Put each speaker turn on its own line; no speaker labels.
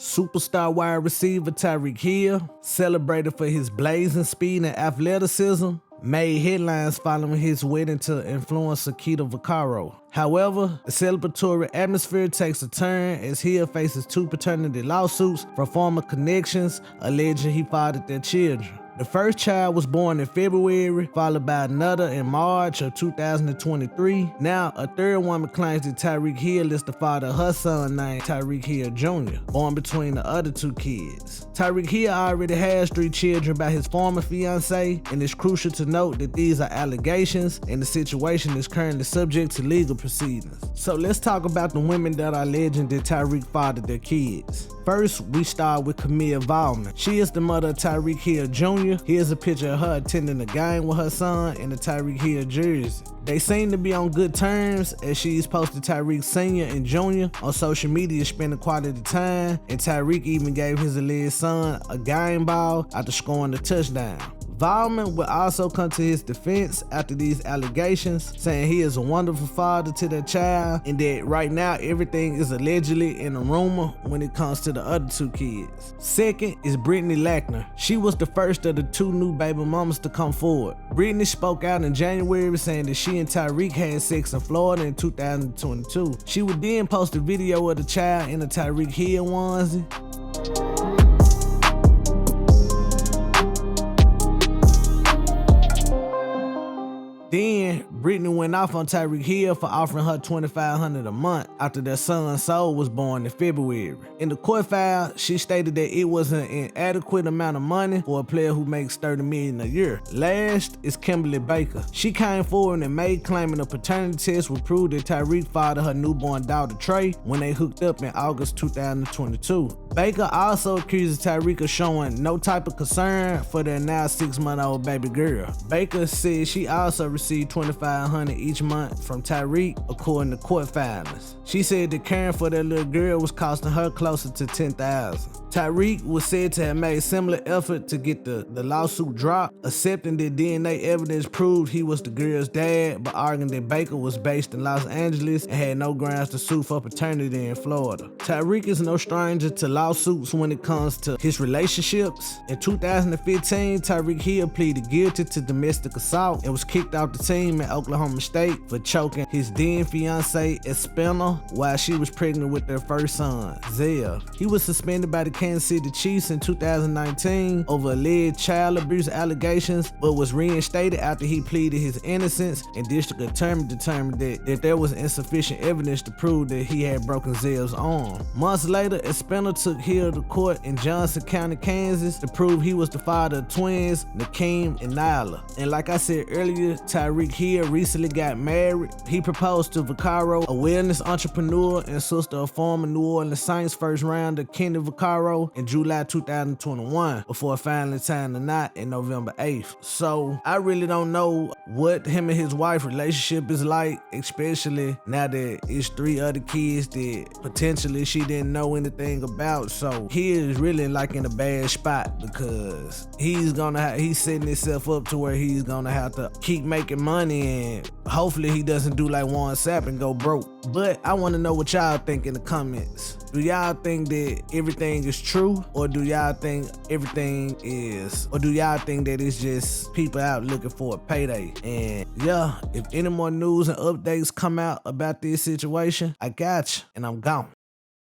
Superstar wide receiver Tyreek Hill, celebrated for his blazing speed and athleticism, made headlines following his wedding to influencer Keita Vaccaro. However, the celebratory atmosphere takes a turn as Hill faces 2 paternity lawsuits from former connections alleging he fathered their children. The first child was born in February, followed by another in March of 2023. Now, a third woman claims that Tyreek Hill is the father of her son named Tyreek Hill Jr., born between the other 2 kids. Tyreek Hill already has 3 children by his former fiancée, and it's crucial to note that these are allegations and the situation is currently subject to legal proceedings. So let's talk about the women that are alleging that Tyreek fathered their kids. First, we start with Camille Valmon. She is the mother of Tyreek Hill Jr. Here's a picture of her attending a game with her son in a Tyreek Hill jersey. They seem to be on good terms as she's posted Tyreek Sr. and Jr. on social media spending quality time, and Tyreek even gave his alleged son a game ball after scoring the touchdown. Valmon will also come to his defense after these allegations, saying he is a wonderful father to their child and that right now everything is allegedly in a rumor when it comes to the other 2 kids. Second is Brittany Lackner. She was the first of the 2 new baby mamas to come forward. Brittany spoke out in January saying that she and Tyreek had sex in Florida in 2022. She would then post a video of the child in a Tyreek Hill onesie. Then, Brittany went off on Tyreek Hill for offering her $2,500 a month after their son Soul was born in February. In the court file, she stated that it was an inadequate amount of money for a player who makes $30 million a year. Last is Kimberly Baker. She came forward in May claiming a paternity test would prove that Tyreek fathered her newborn daughter Trey when they hooked up in August 2022. Baker also accuses Tyreek of showing no type of concern for their now 6-month-old baby girl. Baker said she also received $2,500 each month from Tyreek, according to court filings. She said that caring for their little girl was costing her closer to $10,000. Tyreek was said to have made similar effort to get the lawsuit dropped, accepting that DNA evidence proved he was the girl's dad, but arguing that Baker was based in Los Angeles and had no grounds to sue for paternity in Florida. Tyreek is no stranger to lawsuits when it comes to his relationships. In 2015, Tyreek Hill pleaded guilty to domestic assault and was kicked out the team at Oklahoma State for choking his then fiancée Espinal while she was pregnant with their first son, Zell. He was suspended by the Kansas City Chiefs in 2019 over alleged child abuse allegations, but was reinstated after he pleaded his innocence, and district attorney determined that there was insufficient evidence to prove that he had broken Zell's arm. Months later, Espinal took Hill to court in Johnson County, Kansas to prove he was the father of twins, Nakeem and Nyla. And like I said earlier, Tyreek Hill recently got married. He proposed to Vaccaro, a wellness entrepreneur and sister of former New Orleans Saints first rounder Kenny Vaccaro, in July 2021 before finally tying the knot in November 8th. So I really don't know what him and his wife relationship is like, especially now that it's 3 other kids that potentially she didn't know anything about. So he is really like in a bad spot because he's setting himself up to where he's gonna have to keep making money, and hopefully he doesn't do like Warren Sapp and go broke. But I want to know what y'all think in the comments. Do y'all think that everything is true, or do y'all think that it's just people out looking for a payday? And yeah, if any more news and updates come out about this situation, I got you, and I'm gone.